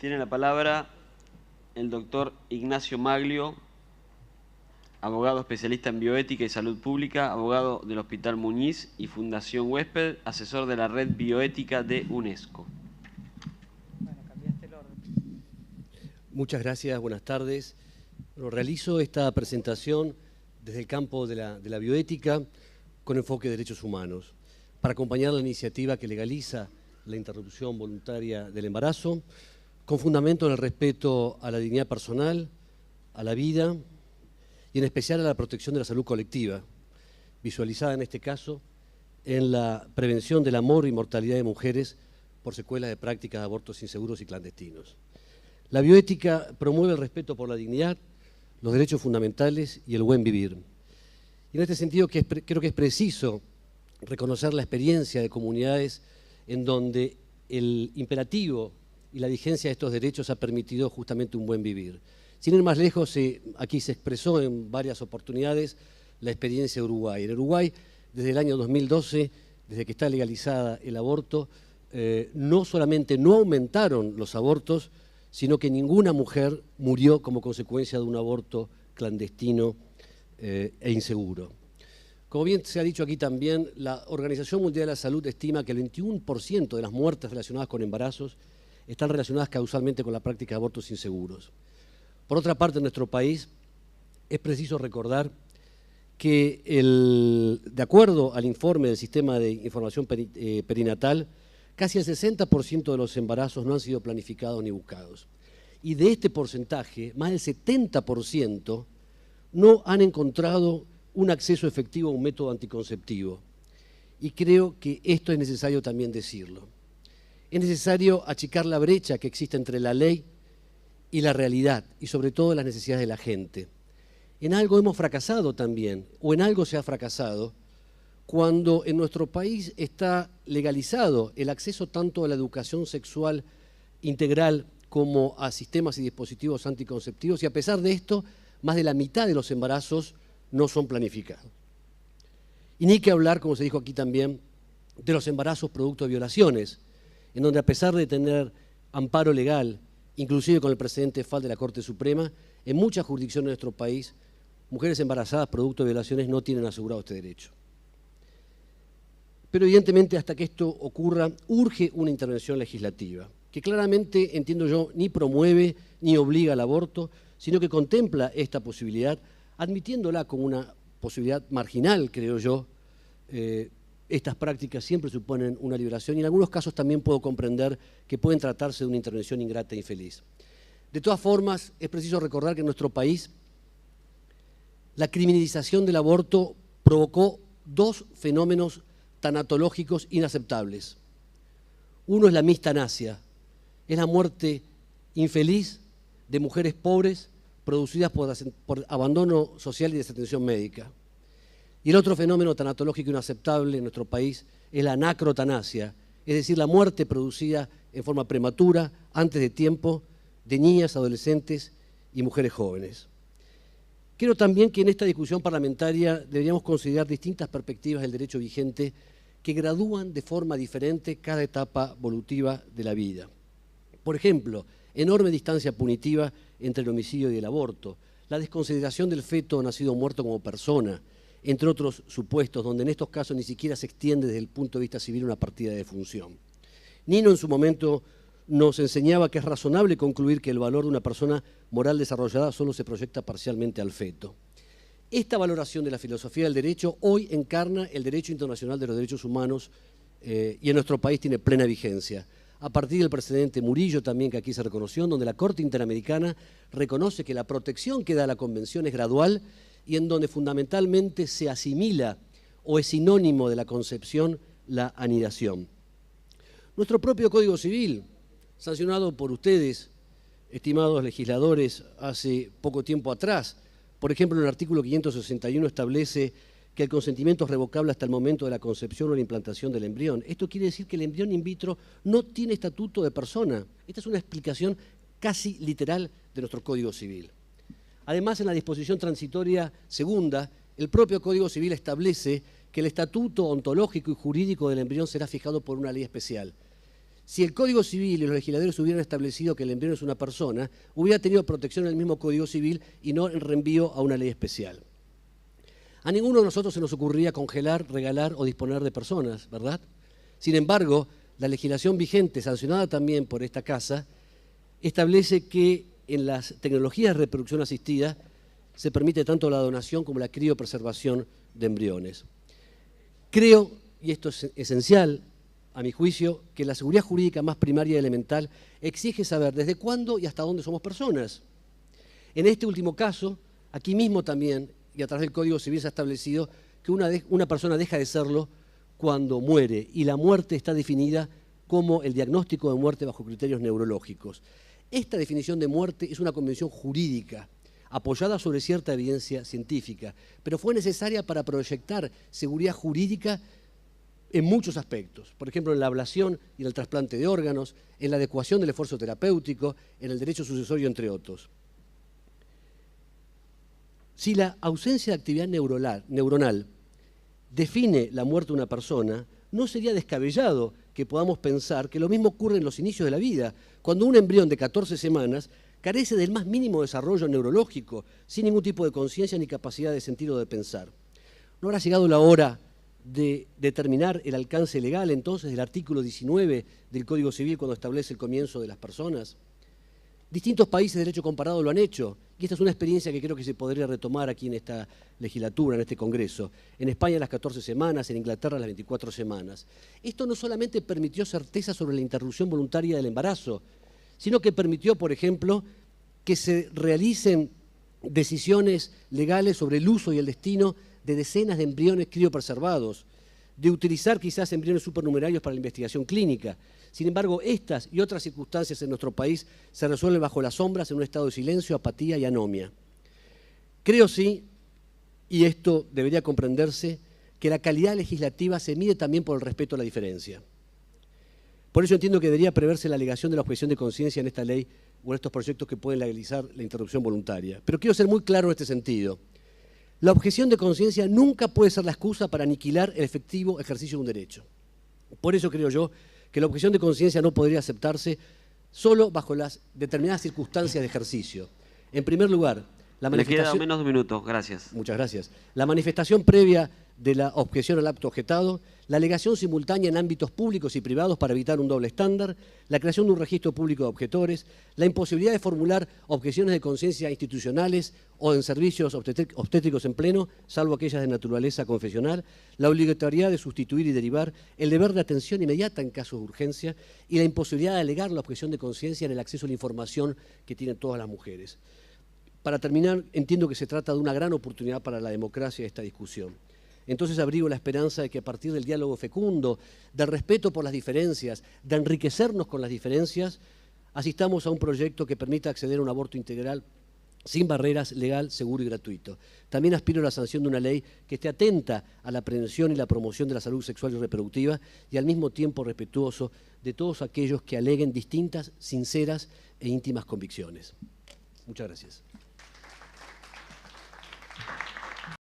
Tiene la palabra el doctor Ignacio Maglio, abogado especialista en bioética y salud pública, abogado del Hospital Muñiz y Fundación Huésped, asesor de la Red Bioética de UNESCO. Bueno, cambiaste el orden. Muchas gracias, buenas tardes. Bueno, realizo esta presentación desde el campo de la bioética con enfoque de derechos humanos, para acompañar la iniciativa que legaliza la interrupción voluntaria del embarazo, con fundamento en el respeto a la dignidad personal, a la vida y en especial a la protección de la salud colectiva, visualizada en este caso en la prevención del amor y mortalidad de mujeres por secuelas de prácticas de abortos inseguros y clandestinos. La bioética promueve el respeto por la dignidad, los derechos fundamentales y el buen vivir. Y en este sentido creo que es preciso reconocer la experiencia de comunidades en donde el imperativo y la vigencia de estos derechos ha permitido justamente un buen vivir. Sin ir más lejos, aquí se expresó en varias oportunidades la experiencia de Uruguay. En Uruguay, desde el año 2012, desde que está legalizada el aborto, no solamente no aumentaron los abortos, sino que ninguna mujer murió como consecuencia de un aborto clandestino e inseguro. Como bien se ha dicho aquí también, la Organización Mundial de la Salud estima que el 21% de las muertes relacionadas con embarazos están relacionadas causalmente con la práctica de abortos inseguros. Por otra parte, en nuestro país es preciso recordar que, de acuerdo al informe del Sistema de Información Perinatal, casi el 60% de los embarazos no han sido planificados ni buscados. Y de este porcentaje, más del 70% no han encontrado un acceso efectivo a un método anticonceptivo. Y creo que esto es necesario también decirlo. Es necesario achicar la brecha que existe entre la ley y la realidad, y sobre todo las necesidades de la gente. En algo hemos fracasado también, o en algo se ha fracasado, cuando en nuestro país está legalizado el acceso tanto a la educación sexual integral como a sistemas y dispositivos anticonceptivos, y a pesar de esto, más de la mitad de los embarazos no son planificados. Y ni que hablar, como se dijo aquí también, de los embarazos producto de violaciones, en donde a pesar de tener amparo legal, inclusive con el precedente FAL de la Corte Suprema, en muchas jurisdicciones de nuestro país, mujeres embarazadas producto de violaciones no tienen asegurado este derecho. Pero evidentemente hasta que esto ocurra, urge una intervención legislativa, que claramente, entiendo yo, ni promueve ni obliga al aborto, sino que contempla esta posibilidad, admitiéndola como una posibilidad marginal, creo yo. Estas prácticas siempre suponen una liberación y en algunos casos también puedo comprender que pueden tratarse de una intervención ingrata e infeliz. De todas formas, es preciso recordar que en nuestro país la criminalización del aborto provocó dos fenómenos tanatológicos inaceptables. Uno es la mistanasia, es la muerte infeliz de mujeres pobres producidas por abandono social y desatención médica. Y el otro fenómeno tanatológico inaceptable en nuestro país es la anacrotanasia, es decir, la muerte producida en forma prematura, antes de tiempo, de niñas, adolescentes y mujeres jóvenes. Creo también que en esta discusión parlamentaria deberíamos considerar distintas perspectivas del derecho vigente que gradúan de forma diferente cada etapa evolutiva de la vida. Por ejemplo, enorme distancia punitiva entre el homicidio y el aborto, la desconsideración del feto nacido o muerto como persona, entre otros supuestos, donde en estos casos ni siquiera se extiende desde el punto de vista civil una partida de defunción. Nino en su momento nos enseñaba que es razonable concluir que el valor de una persona moral desarrollada solo se proyecta parcialmente al feto. Esta valoración de la filosofía del derecho hoy encarna el derecho internacional de los derechos humanos y en nuestro país tiene plena vigencia. A partir del precedente Murillo también, que aquí se reconoció, donde la Corte Interamericana reconoce que la protección que da la Convención es gradual y en donde fundamentalmente se asimila o es sinónimo de la concepción la anidación. Nuestro propio Código Civil, sancionado por ustedes, estimados legisladores, hace poco tiempo atrás, por ejemplo, en el artículo 561 establece que el consentimiento es revocable hasta el momento de la concepción o la implantación del embrión. Esto quiere decir que el embrión in vitro no tiene estatuto de persona. Esta es una explicación casi literal de nuestro Código Civil. Además, en la disposición transitoria segunda, el propio Código Civil establece que el estatuto ontológico y jurídico del embrión será fijado por una ley especial. Si el Código Civil y los legisladores hubieran establecido que el embrión es una persona, hubiera tenido protección en el mismo Código Civil y no el reenvío a una ley especial. A ninguno de nosotros se nos ocurría congelar, regalar o disponer de personas, ¿verdad? Sin embargo, la legislación vigente, sancionada también por esta Casa, establece que en las tecnologías de reproducción asistida se permite tanto la donación como la criopreservación de embriones. Creo, y esto es esencial a mi juicio, que la seguridad jurídica más primaria y elemental exige saber desde cuándo y hasta dónde somos personas. En este último caso, aquí mismo también, y a través del Código Civil se ha establecido que una persona deja de serlo cuando muere, y la muerte está definida como el diagnóstico de muerte bajo criterios neurológicos. Esta definición de muerte es una convención jurídica, apoyada sobre cierta evidencia científica, pero fue necesaria para proyectar seguridad jurídica en muchos aspectos. Por ejemplo, en la ablación y en el trasplante de órganos, en la adecuación del esfuerzo terapéutico, en el derecho sucesorio, entre otros. Si la ausencia de actividad neuronal define la muerte de una persona, no sería descabellado que podamos pensar que lo mismo ocurre en los inicios de la vida, cuando un embrión de 14 semanas carece del más mínimo desarrollo neurológico, sin ningún tipo de conciencia ni capacidad de sentir o de pensar. ¿No habrá llegado la hora de determinar el alcance legal entonces del artículo 19 del Código Civil cuando establece el comienzo de las personas? Distintos países de derecho comparado lo han hecho, y esta es una experiencia que creo que se podría retomar aquí en esta legislatura, en este Congreso. En España las 14 semanas, en Inglaterra las 24 semanas. Esto no solamente permitió certeza sobre la interrupción voluntaria del embarazo, sino que permitió, por ejemplo, que se realicen decisiones legales sobre el uso y el destino de decenas de embriones criopreservados, de utilizar quizás embriones supernumerarios para la investigación clínica. Sin embargo, estas y otras circunstancias en nuestro país se resuelven bajo las sombras en un estado de silencio, apatía y anomia. Creo sí, y esto debería comprenderse, que la calidad legislativa se mide también por el respeto a la diferencia. Por eso entiendo que debería preverse la alegación de la objeción de conciencia en esta ley o en estos proyectos que pueden legalizar la interrupción voluntaria. Pero quiero ser muy claro en este sentido. La objeción de conciencia nunca puede ser la excusa para aniquilar el efectivo ejercicio de un derecho. Por eso creo yo que la objeción de conciencia no podría aceptarse solo bajo las determinadas circunstancias de ejercicio. En primer lugar, la manifestación... Le queda menos de un minuto, gracias. Muchas gracias. La manifestación previa de la objeción al acto objetado, la alegación simultánea en ámbitos públicos y privados para evitar un doble estándar, la creación de un registro público de objetores, la imposibilidad de formular objeciones de conciencia institucionales o en servicios obstétricos en pleno, salvo aquellas de naturaleza confesional, la obligatoriedad de sustituir y derivar, el deber de atención inmediata en casos de urgencia y la imposibilidad de alegar la objeción de conciencia en el acceso a la información que tienen todas las mujeres. Para terminar, entiendo que se trata de una gran oportunidad para la democracia esta discusión. Entonces abrigo la esperanza de que a partir del diálogo fecundo, del respeto por las diferencias, de enriquecernos con las diferencias, asistamos a un proyecto que permita acceder a un aborto integral sin barreras, legal, seguro y gratuito. También aspiro a la sanción de una ley que esté atenta a la prevención y la promoción de la salud sexual y reproductiva y al mismo tiempo respetuoso de todos aquellos que aleguen distintas, sinceras e íntimas convicciones. Muchas gracias.